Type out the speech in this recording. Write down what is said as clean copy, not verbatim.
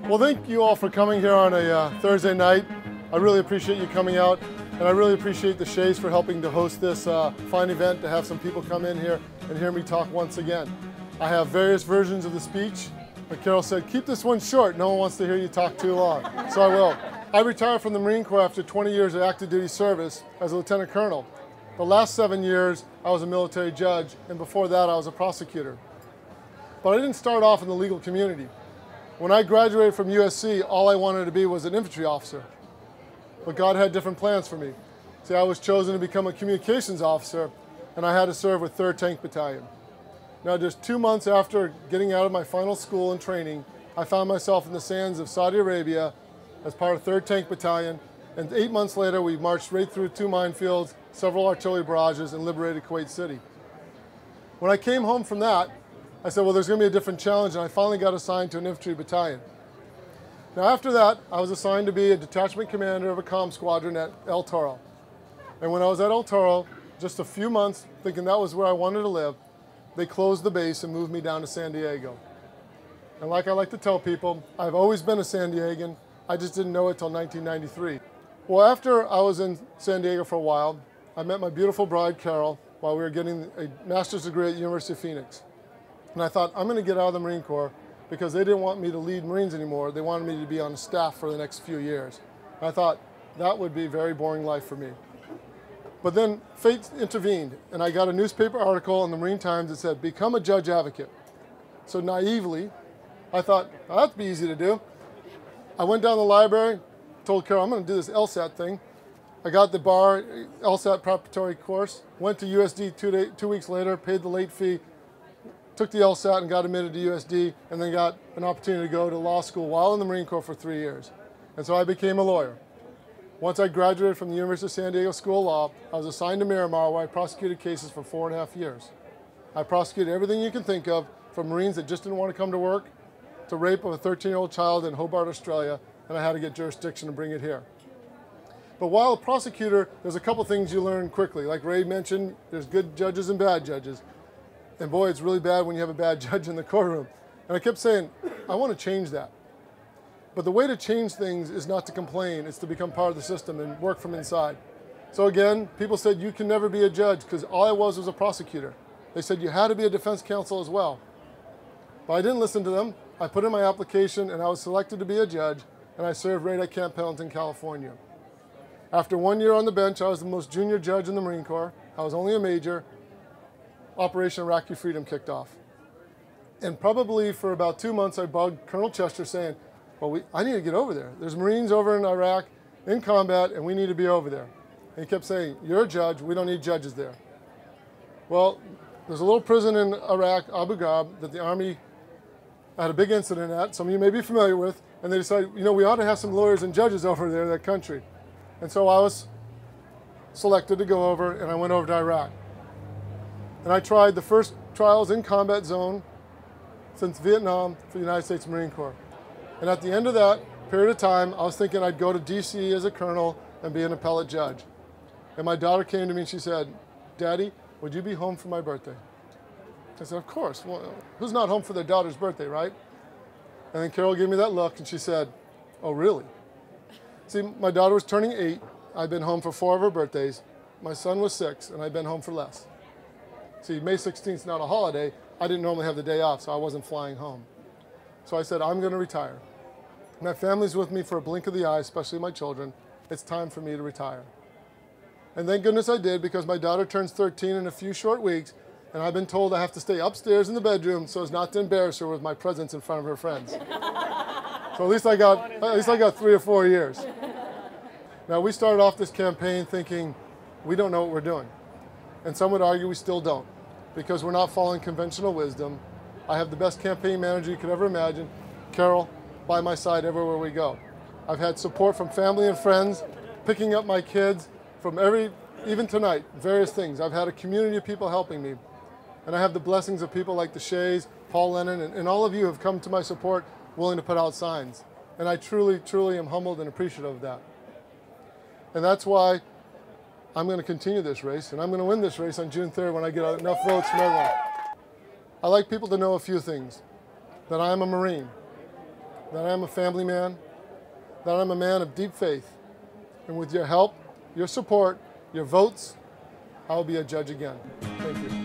Well, thank you all for coming here on a Thursday night. I really appreciate you coming out, and I really appreciate the Shays for helping to host this fine event, to have some people come in here and hear me talk once again. I have various versions of the speech, but Carol said, keep this one short. No one wants to hear you talk too long, so I will. I retired from the Marine Corps after 20 years of active duty service as a lieutenant colonel. The last 7 years, I was a military judge, and before that, I was a prosecutor. But I didn't start off in the legal community. When I graduated from USC, all I wanted to be was an infantry officer. But God had different plans for me. See, I was chosen to become a communications officer, and I had to serve with 3rd Tank Battalion. Now, just 2 months after getting out of my final school and training, I found myself in the sands of Saudi Arabia as part of 3rd Tank Battalion, and 8 months later, we marched right through 2 minefields, several artillery barrages, and liberated Kuwait City. When I came home from that, I said, well, there's going to be a different challenge, and I finally got assigned to an infantry battalion. Now, after that, I was assigned to be a detachment commander of a comm squadron at El Toro. And when I was at El Toro, just a few months, thinking that was where I wanted to live, they closed the base and moved me down to San Diego. And like I like to tell people, I've always been a San Diegan. I just didn't know it till 1993. Well, after I was in San Diego for a while, I met my beautiful bride, Karl, while we were getting a master's degree at the University of Phoenix. And I thought, I'm going to get out of the Marine Corps because they didn't want me to lead Marines anymore. They wanted me to be on the staff for the next few years. And I thought, that would be a very boring life for me. But then fate intervened, and I got a newspaper article in the Marine Times that said, become a judge advocate. So naively, I thought, oh, that'd be easy to do. I went down to the library, told Karl, I'm going to do this LSAT thing. I got the bar LSAT preparatory course, went to USD 2 weeks later, paid the late fee, took the LSAT and got admitted to USD, and then got an opportunity to go to law school while in the Marine Corps for 3 years. And so I became a lawyer. Once I graduated from the University of San Diego School of Law, I was assigned to Miramar, where I prosecuted cases for 4.5 years. I prosecuted everything you can think of, from Marines that just didn't want to come to work, to rape of a 13-year-old child in Hobart, Australia, and I had to get jurisdiction to bring it here. But while a prosecutor, there's a couple things you learn quickly. Like Ray mentioned, there's good judges and bad judges. And boy, it's really bad when you have a bad judge in the courtroom. And I kept saying, I want to change that. But the way to change things is not to complain, it's to become part of the system and work from inside. So again, people said, you can never be a judge, because all I was a prosecutor. They said, you had to be a defense counsel as well. But I didn't listen to them. I put in my application, and I was selected to be a judge, and I served right at Camp Pendleton, California. After 1 year on the bench, I was the most junior judge in the Marine Corps. I was only a major. Operation Iraqi Freedom kicked off. And probably for about 2 months, I bugged Colonel Chester saying, well, I need to get over there. There's Marines over in Iraq in combat, and we need to be over there. And he kept saying, you're a judge, we don't need judges there. Well, there's a little prison in Iraq, Abu Ghraib, that the Army had a big incident at, some of you may be familiar with, and they decided, you know, we ought to have some lawyers and judges over there in that country. And so I was selected to go over, and I went over to Iraq. And I tried the first trials in combat zone since Vietnam for the United States Marine Corps. And at the end of that period of time, I was thinking I'd go to DC as a colonel and be an appellate judge. And my daughter came to me and she said, Daddy, would you be home for my birthday? I said, of course. Well, who's not home for their daughter's birthday, right? And then Carol gave me that look and she said, oh, really? See, my daughter was turning 8. I'd been home for 4 of her birthdays. My son was 6, and I'd been home for less. See, May 16th is not a holiday. I didn't normally have the day off, so I wasn't flying home. So I said, I'm going to retire. My family's with me for a blink of the eye, especially my children. It's time for me to retire. And thank goodness I did, because my daughter turns 13 in a few short weeks, and I've been told I have to stay upstairs in the bedroom so as not to embarrass her with my presence in front of her friends. So at least I got 3 or 4 years. Now, we started off this campaign thinking we don't know what we're doing. And some would argue we still don't, because we're not following conventional wisdom. I have the best campaign manager you could ever imagine, Karl, by my side everywhere we go. I've had support from family and friends, picking up my kids from even tonight, various things. I've had a community of people helping me. And I have the blessings of people like the Shays, Paul Lennon, and all of you have come to my support willing to put out signs. And I truly, truly am humbled and appreciative of that. And that's why I'm going to continue this race, and I'm going to win this race on June 3rd when I get enough votes from everyone. I like people to know a few things. That I am a Marine, that I am a family man, that I'm a man of deep faith. And with your help, your support, your votes, I will be a judge again. Thank you.